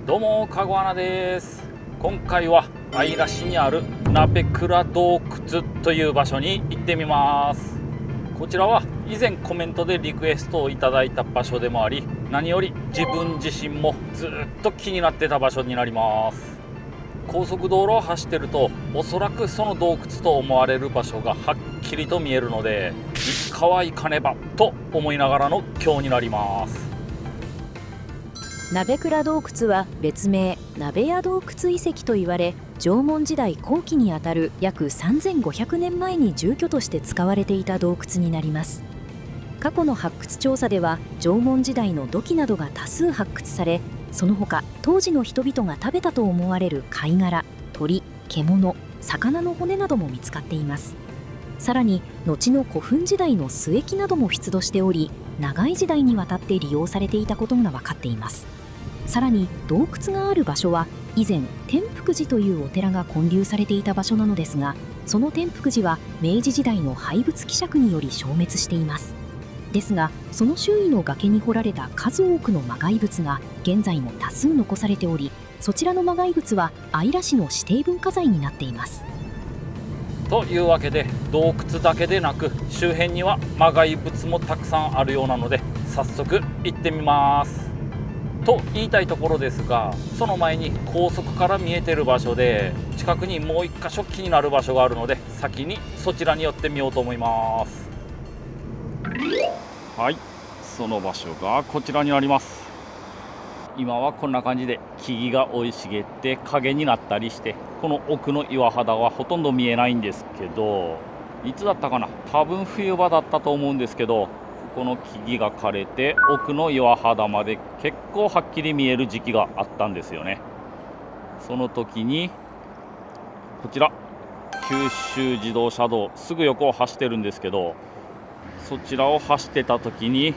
どうもかごあなです。今回は姶良市にある鍋倉洞窟という場所に行ってみます。こちらは以前コメントでリクエストをいただいた場所でもあり、何より自分自身もずっと気になってた場所になります。高速道路を走ってると、おそらくその洞窟と思われる場所がはっきりと見えるので、いつかは行かねばと思いながらの今日になります。鍋倉洞窟は別名鍋屋洞窟遺跡と言われ、縄文時代後期にあたる約3500年前に住居として使われていた洞窟になります。過去の発掘調査では縄文時代の土器などが多数発掘され、その他当時の人々が食べたと思われる貝殻、鳥、獣、魚の骨なども見つかっています。さらに後の古墳時代の須恵なども出土しており、長い時代にわたって利用されていたことが分かっています。さらに洞窟がある場所は以前天福寺というお寺が建立されていた場所なのですが、その天福寺は明治時代の廃仏希釈により消滅しています。ですがその周囲の崖に掘られた数多くの磨崖仏が現在も多数残されており、そちらの磨崖仏は姶良市の指定文化財になっています。というわけで、洞窟だけでなく周辺には磨崖仏もたくさんあるようなので、早速行ってみますと言いたいところですが、その前に高速から見えてる場所で近くにもう一箇所気になる場所があるので、先にそちらに寄ってみようと思います。はい、その場所がこちらになります。今はこんな感じで木々が生い茂って影になったりして、この奥の岩肌はほとんど見えないんですけど、いつだったかな、多分冬場だったと思うんですけど、この木々が枯れて奥の岩肌まで結構はっきり見える時期があったんですよね。その時にこちら九州自動車道すぐ横を走ってるんですけど、そちらを走ってた時に、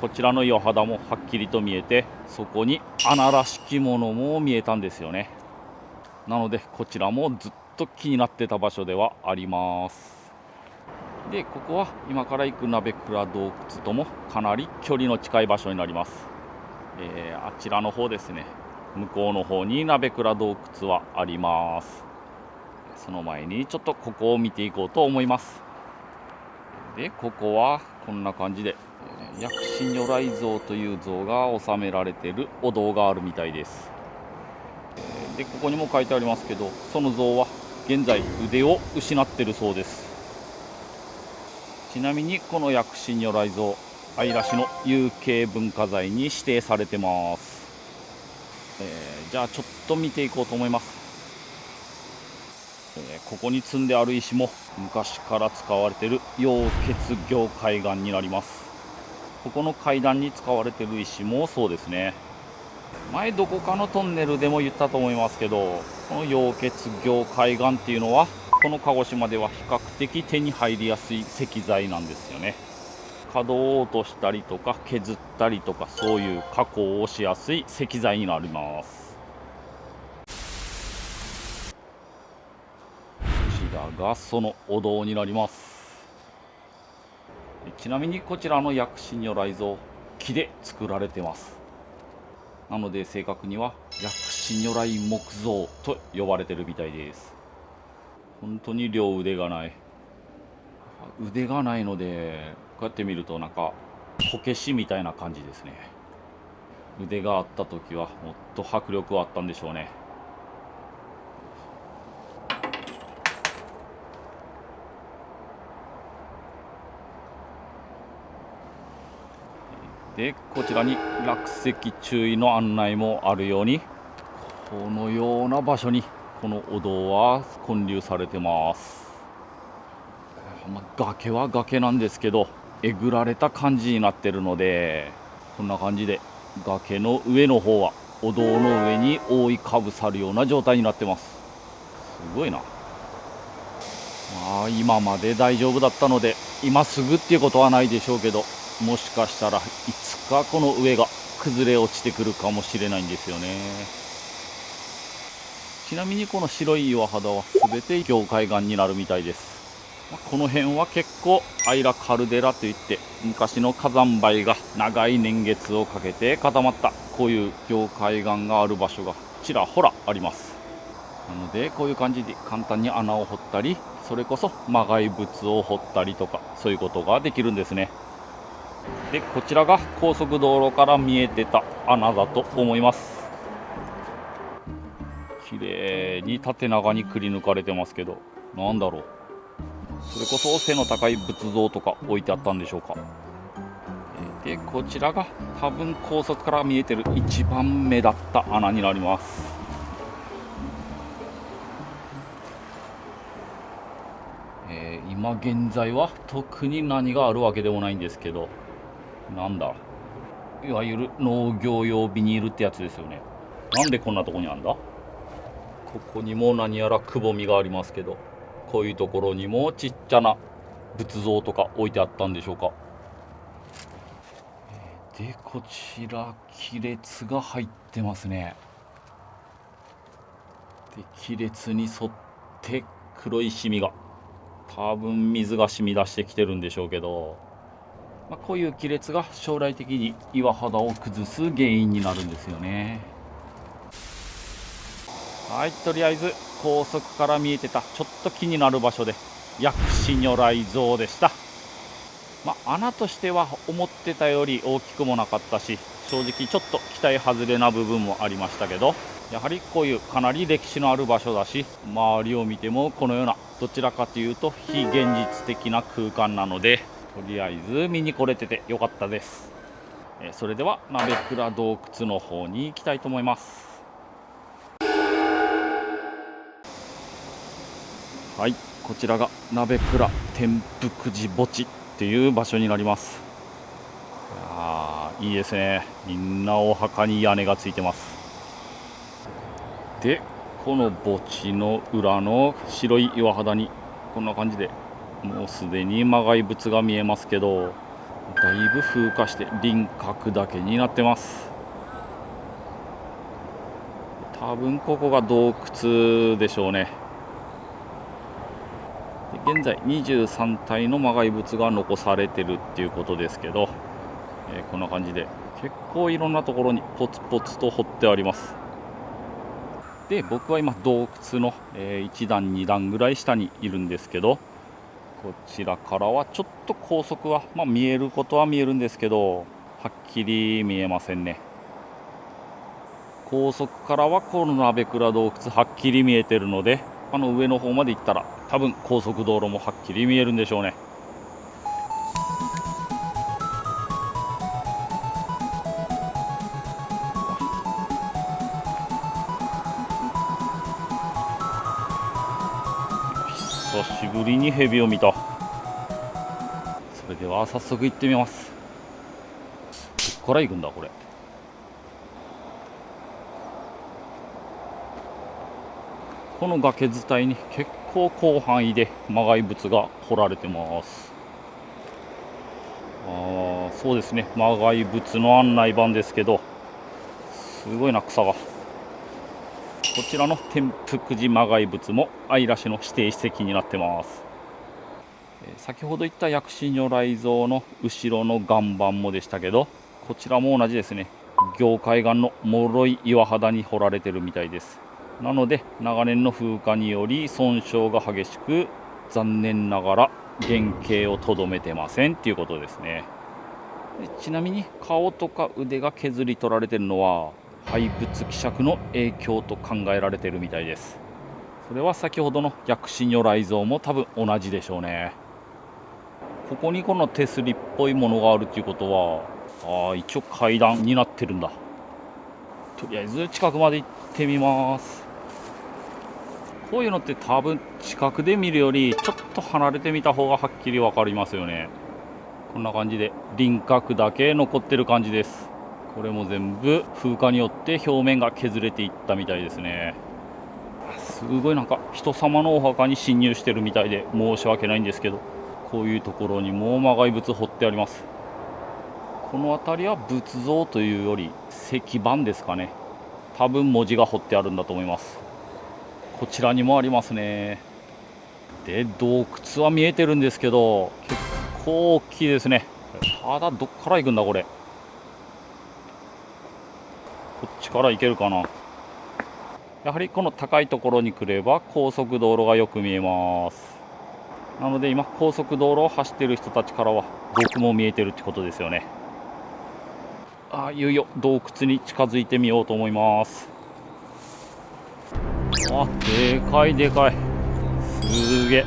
こちらの岩肌もはっきりと見えて、そこに穴らしきものも見えたんですよね。なのでこちらもずっと気になってた場所ではあります。で、ここは今から行く鍋倉洞窟ともかなり距離の近い場所になります。あちらの方ですね、向こうの方に鍋倉洞窟はあります。その前にちょっとここを見ていこうと思います。で、ここはこんな感じで、薬師如来像という像が収められているお堂があるみたいです。で、ここにも書いてありますけど、その像は現在腕を失っているそうです。ちなみにこの薬師如来像、姶良市の有形文化財に指定されてます。じゃあちょっと見ていこうと思います。ここに積んである石も昔から使われている溶血凝灰岩になります。ここの階段に使われている石もそうですね。前どこかのトンネルでも言ったと思いますけど、この溶血凝灰岩っていうのはこの鹿児島では比較的手に入りやすい石材なんですよね。角を落としたりとか削ったりとか、そういう加工をしやすい石材になります。こちらがそのお堂になります。ちなみにこちらの薬師如来像、木で作られてます。なので正確には薬師如来木像と呼ばれてるみたいです。本当に両腕がない。腕がないので、こうやって見るとなんかこけしみたいな感じですね。腕があった時はもっと迫力はあったんでしょうね。で、こちらに落石注意の案内もあるように、このような場所にこのお堂は建立されてます。崖は崖なんですけど、えぐられた感じになってるので、こんな感じで崖の上の方はお堂の上に覆いかぶさるような状態になってます。すごいな。今まで大丈夫だったので、今すぐっていうことはないでしょうけど、もしかしたらいつかこの上が崩れ落ちてくるかもしれないんですよね。ちなみにこの白い岩肌は全て凝灰岩になるみたいです。この辺は結構アイラカルデラといって昔の火山灰が長い年月をかけて固まったこういう凝海岸がある場所がちらほらあります。なのでこういう感じで簡単に穴を掘ったり、それこそ磨崖仏を掘ったりとか、そういうことができるんですね。でこちらが高速道路から見えてた穴だと思います。綺麗に縦長にくり抜かれてますけど、なんだろう、それこそ背の高い仏像とか置いてあったんでしょうか。でこちらが多分高速から見えてる一番目立った穴になります。今現在は特に何があるわけでもないんですけど、なんだ、いわゆる農業用ビニールってやつですよね。なんでこんなとこにあんだ。ここにも何やらくぼみがありますけど、こういうところにもちっちゃな仏像とか置いてあったんでしょうか。でこちら亀裂が入ってますね。で亀裂に沿って黒いシミが、多分水が染み出してきてるんでしょうけど、こういう亀裂が将来的に岩肌を崩す原因になるんですよね。はい、とりあえず高速から見えてたちょっと気になる場所で薬師如来像でした。穴としては思ってたより大きくもなかったし、正直ちょっと期待外れな部分もありましたけど、やはりこういうかなり歴史のある場所だし、周りを見てもこのようなどちらかというと非現実的な空間なので、とりあえず見に来れててよかったです。それでは鍋倉洞窟の方に行きたいと思います。はい、こちらが鍋倉天福寺墓地っていう場所になります。いいですね。みんなお墓に屋根がついてます。でこの墓地の裏の白い岩肌にこんな感じでもうすでに磨崖仏が見えますけど、だいぶ風化して輪郭だけになってます。多分ここが洞窟でしょうね。現在23体の磨崖仏が残されてるっていうことですけど、こんな感じで結構いろんなところにポツポツと掘ってあります。で僕は今洞窟の1段2段ぐらい下にいるんですけど、こちらからはちょっと高速は、見えることは見えるんですけど、はっきり見えませんね。高速からはこの鍋倉洞窟はっきり見えてるので、上の方まで行ったら多分高速道路もはっきり見えるんでしょうね。久しぶりにヘビを見た。それでは早速行ってみます。どこから行くんだこれ。この崖伝いに結構広範囲で磨崖仏が掘られてます。そうですね、磨崖仏の案内板ですけど、すごいな草が。こちらの天福寺磨崖仏も姶良市の指定史跡になってます。先ほど言った薬師如来像の後ろの岩盤もでしたけど、こちらも同じですね。凝海岸の脆い岩肌に掘られてるみたいです。なので長年の風化により損傷が激しく、残念ながら原型をとどめてませんっていうことですね。ちなみに顔とか腕が削り取られてるのは廃仏希釈の影響と考えられてるみたいです。それは先ほどの薬師如来像も多分同じでしょうね。ここにこの手すりっぽいものがあるっていうことは、一応階段になってるんだ。とりあえず近くまで行ってみます。こういうのって多分近くで見るよりちょっと離れてみた方がはっきり分かりますよね。こんな感じで輪郭だけ残ってる感じです。これも全部風化によって表面が削れていったみたいですね。すごいなんか人様のお墓に侵入してるみたいで申し訳ないんですけど、こういうところにも磨崖仏彫ってあります。この辺りは仏像というより石板ですかね。多分文字が彫ってあるんだと思います。こちらにもありますね。で洞窟は見えてるんですけど結構大きいですね。ただどっから行くんだこれ。こっちから行けるかな。やはりこの高いところに来れば高速道路がよく見えます。なので今高速道路を走っている人たちからは僕も見えてるってことですよね。いよいよ洞窟に近づいてみようと思います。でかいでかい、すげえ。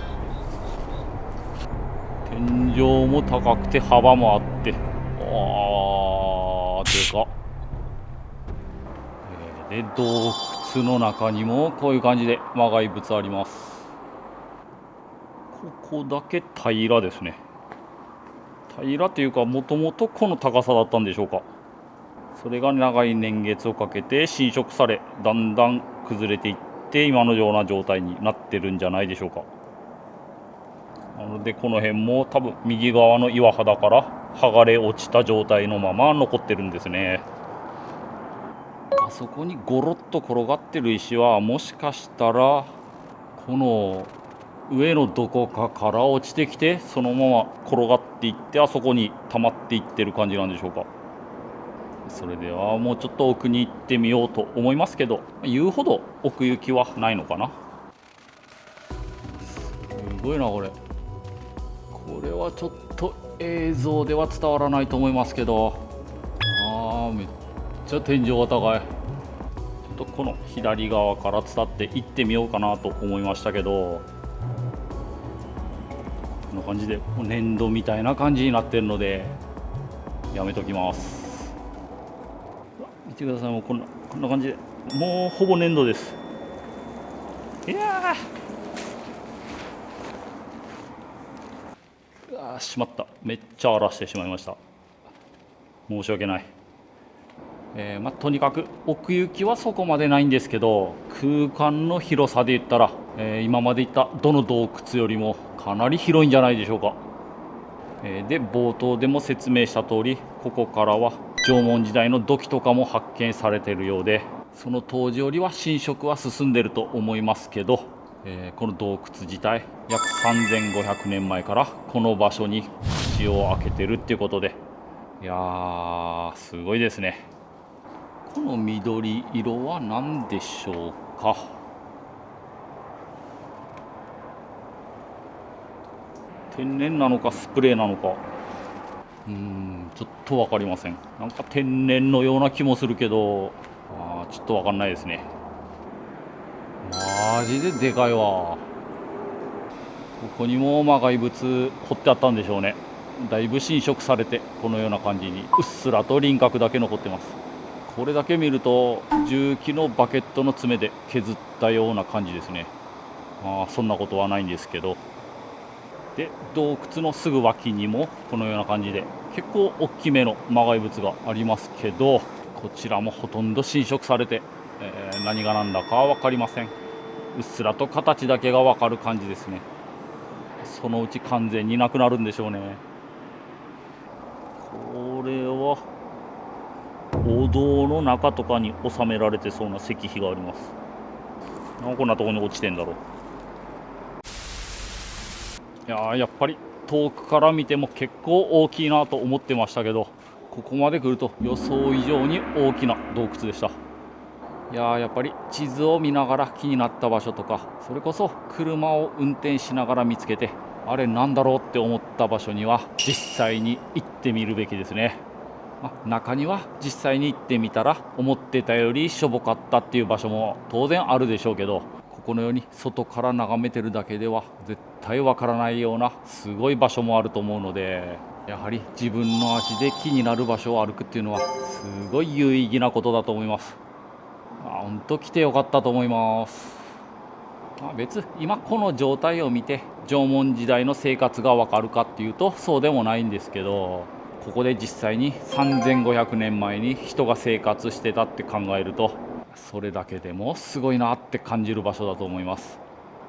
天井も高くて幅もあって、でかっ。で洞窟の中にもこういう感じで魔骸物あります。ここだけ平らですね。平らというかもともとこの高さだったんでしょうか。それが長い年月をかけて侵食されだんだん崩れていって今のような状態になってるんじゃないでしょうか。なのでこの辺も多分右側の岩肌から剥がれ落ちた状態のまま残ってるんですね。あそこにゴロッと転がってる石はもしかしたらこの上のどこかから落ちてきてそのまま転がっていってあそこに溜まっていってる感じなんでしょうか。それではもうちょっと奥に行ってみようと思いますけど言うほど奥行きはないのかな。すごいなこれ。これはちょっと映像では伝わらないと思いますけどめっちゃ天井が高い。ちょっとこの左側から伝って行ってみようかなと思いましたけどこんな感じで粘土みたいな感じになってるのでやめときます。見てください。もうこんな感じでもうほぼ粘土です。いやしまった。めっちゃ荒らしてしまいました。申し訳ない。とにかく奥行きはそこまでないんですけど空間の広さで言ったら、今まで行ったどの洞窟よりもかなり広いんじゃないでしょうか。で冒頭でも説明した通りここからは縄文時代の土器とかも発見されているようでその当時よりは侵食は進んでると思いますけど、この洞窟自体約3500年前からこの場所に口を開けてるっていうことでいやーすごいですね。この緑色は何でしょうか。天然なのかスプレーなのかちょっと分かりません。なんか天然のような気もするけどちょっと分かんないですね。マジででかいわ。ここにも魔骸物掘ってあったんでしょうね。だいぶ侵食されてこのような感じにうっすらと輪郭だけ残ってます。これだけ見ると重機のバケットの爪で削ったような感じですね。そんなことはないんですけど。で洞窟のすぐ脇にもこのような感じで結構大きめの魔骸物がありますけどこちらもほとんど侵食されて、何が何だかは分かりません。うっすらと形だけが分かる感じですね。そのうち完全になくなるんでしょうね。これはお堂の中とかに収められてそうな石碑があります。なんかこんなところに落ちてんだろう。やっぱり遠くから見ても結構大きいなと思ってましたけどここまで来ると予想以上に大きな洞窟でした。やっぱり地図を見ながら気になった場所とかそれこそ車を運転しながら見つけてあれなんだろうって思った場所には実際に行ってみるべきですね。中には実際に行ってみたら思ってたよりしょぼかったっていう場所も当然あるでしょうけどこのように外から眺めてるだけでは絶対わからないようなすごい場所もあると思うのでやはり自分の足で気になる場所を歩くっていうのはすごい有意義なことだと思います。本当来てよかったと思います。別今この状態を見て縄文時代の生活がわかるかっていうとそうでもないんですけどここで実際に3500年前に人が生活してたって考えるとそれだけでもすごいなって感じる場所だと思います。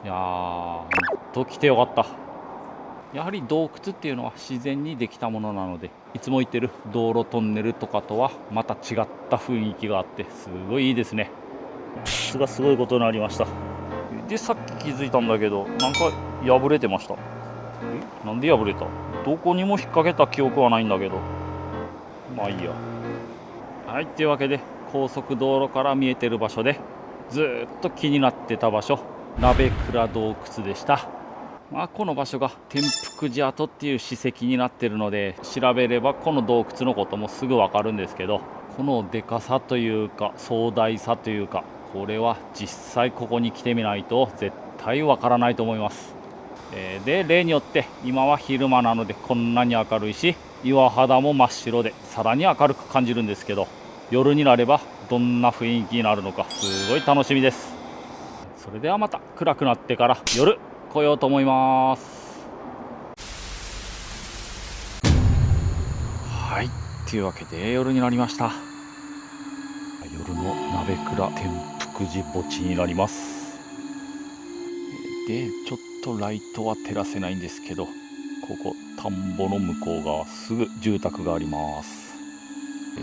ほんと来てよかった。やはり洞窟っていうのは自然にできたものなのでいつも言ってる道路トンネルとかとはまた違った雰囲気があってすごいいいですね。さすがすごいことになりました。でさっき気づいたんだけどなんか破れてました。なんで破れた？どこにも引っ掛けた記憶はないんだけど、まあいいや。はい、というわけで高速道路から見えてる場所でずーっと気になってた場所、鍋倉洞窟でした。この場所が天福寺跡っていう史跡になってるので、調べればこの洞窟のこともすぐわかるんですけど、このでかさというか壮大さというか、これは実際ここに来てみないと絶対わからないと思います。で例によって今は昼間なのでこんなに明るいし、岩肌も真っ白でさらに明るく感じるんですけど、夜になればどんな雰囲気になるのかすごい楽しみです。それではまた暗くなってから夜来ようと思います。はい、というわけで夜になりました。夜の鍋倉天福寺墓地になります。でちょっとライトは照らせないんですけど、ここ田んぼの向こう側すぐ住宅があります。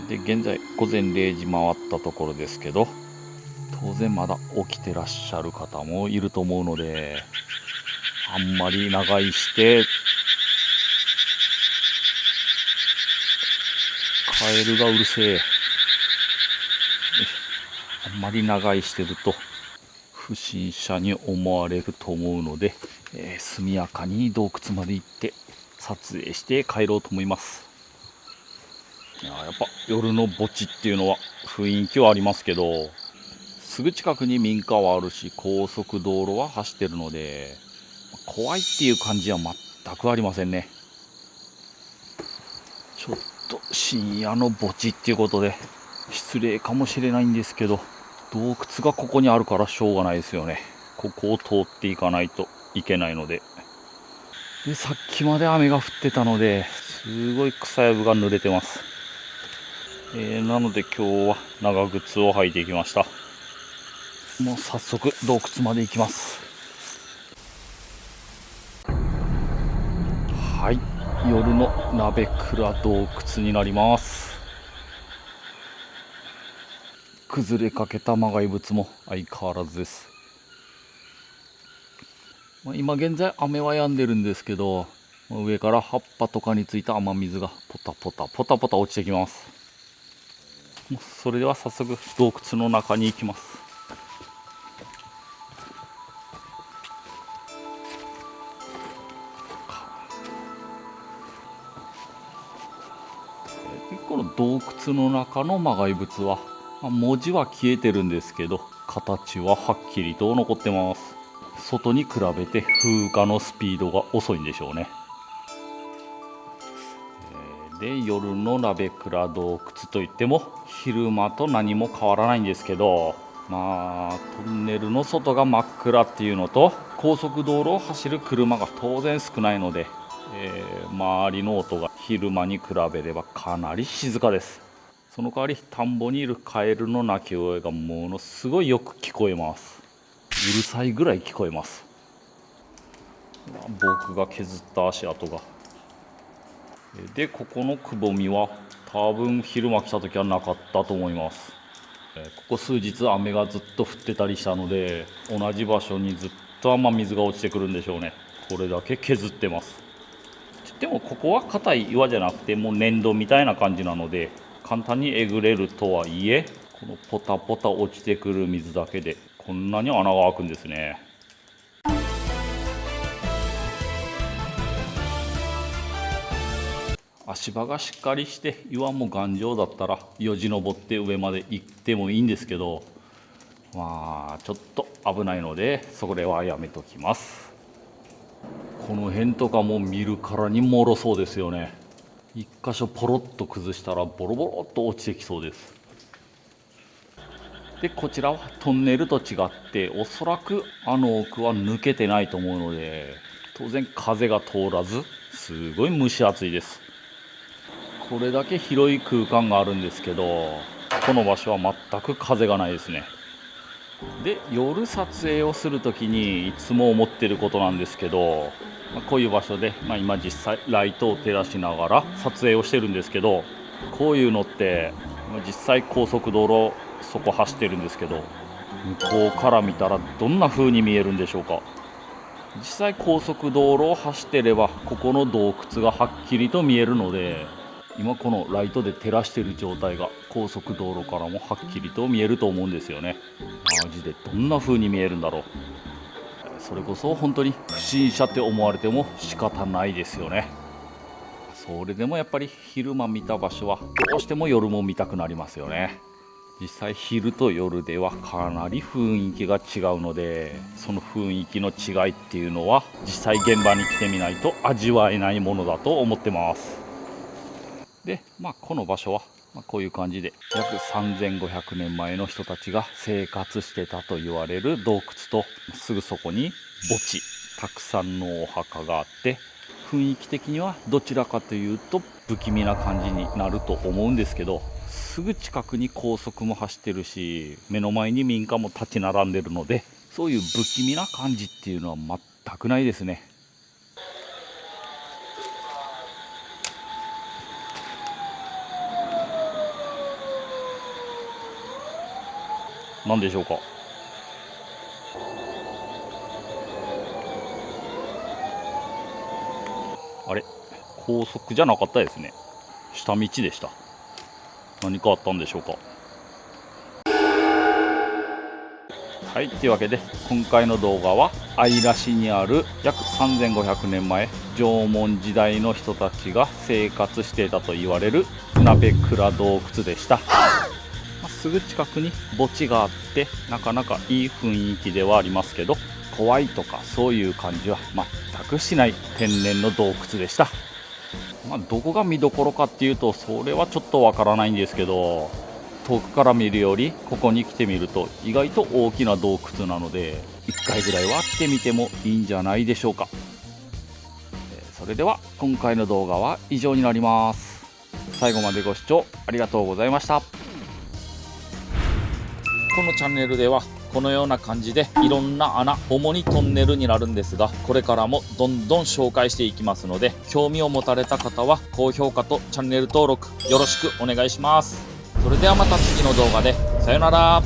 で現在午前0時回ったところですけど、当然まだ起きてらっしゃる方もいると思うので、あんまり長居してカエルがうるせえ。あんまり長居してると不審者に思われると思うので、速やかに洞窟まで行って撮影して帰ろうと思います。やっぱ夜の墓地っていうのは雰囲気はありますけど、すぐ近くに民家はあるし高速道路は走ってるので、怖いっていう感じは全くありませんね。ちょっと深夜の墓地っていうことで失礼かもしれないんですけど、洞窟がここにあるからしょうがないですよね。ここを通っていかないといけないので。でさっきまで雨が降ってたのですごい草やぶが濡れてます。なので今日は長靴を履いていきました。もう早速洞窟まで行きます。はい、夜の鍋倉洞窟になります。崩れかけた磨崖仏も相変わらずです。今現在雨は止んでるんですけど、上から葉っぱとかについた雨水がポタポタポタポタ落ちてきます。それでは早速洞窟の中に行きます。この洞窟の中の磨崖仏は文字は消えてるんですけど、形ははっきりと残ってます。外に比べて風化のスピードが遅いんでしょうね。で夜の鍋倉洞窟といっても昼間と何も変わらないんですけど、トンネルの外が真っ暗っていうのと、高速道路を走る車が当然少ないので、周りの音が昼間に比べればかなり静かです。その代わり田んぼにいるカエルの鳴き声がものすごいよく聞こえます。うるさいぐらい聞こえます。僕が削った足跡が。でここのくぼみは多分昼間来た時はなかったと思います。ここ数日雨がずっと降ってたりしたので、同じ場所にずっと雨水が落ちてくるんでしょうね。これだけ削ってます。でもここは硬い岩じゃなくてもう粘土みたいな感じなので簡単にえぐれるとはいえ、このポタポタ落ちてくる水だけでこんなに穴が開くんですね。足場がしっかりして岩も頑丈だったらよじ登って上まで行ってもいいんですけど、ちょっと危ないのでそれはやめときます。この辺とかも見るからにもろそうですよね。一箇所ポロッと崩したらボロボロっと落ちてきそうです。でこちらはトンネルと違っておそらくあの奥は抜けてないと思うので、当然風が通らずすごい蒸し暑いです。これだけ広い空間があるんですけど、この場所は全く風がないですね。で夜撮影をするときにいつも思ってることなんですけど、こういう場所で、今実際ライトを照らしながら撮影をしてるんですけど、こういうのって実際高速道路そこ走ってるんですけど、向こうから見たらどんな風に見えるんでしょうか。実際高速道路を走ってればここの洞窟がはっきりと見えるので、今このライトで照らしている状態が高速道路からもはっきりと見えると思うんですよね。マジでどんな風に見えるんだろう。それこそ本当に不審者って思われても仕方ないですよね。それでもやっぱり昼間見た場所はどうしても夜も見たくなりますよね。実際昼と夜ではかなり雰囲気が違うので、その雰囲気の違いっていうのは実際現場に来てみないと味わえないものだと思ってます。で、この場所はこういう感じで約3500年前の人たちが生活してたと言われる洞窟と、すぐそこに墓地、たくさんのお墓があって、雰囲気的にはどちらかというと不気味な感じになると思うんですけど、すぐ近くに高速も走ってるし、目の前に民家も立ち並んでるので、そういう不気味な感じっていうのは全くないですね。何でしょうか。あれ、高速じゃなかったですね。下道でした。何かあったんでしょうか。はい、というわけで今回の動画は姶良市にある約3500年前縄文時代の人たちが生活していたと言われる鍋倉洞窟でした。すぐ近くに墓地があってなかなかいい雰囲気ではありますけど、怖いとかそういう感じは全くしない天然の洞窟でした。どこが見どころかっていうとそれはちょっとわからないんですけど、遠くから見るよりここに来てみると意外と大きな洞窟なので1回ぐらいは来てみてもいいんじゃないでしょうか。それでは今回の動画は以上になります。最後までご視聴ありがとうございました。このチャンネルではこのような感じでいろんな穴、主にトンネルになるんですが、これからもどんどん紹介していきますので、興味を持たれた方は高評価とチャンネル登録よろしくお願いします。それではまた次の動画でさよなら。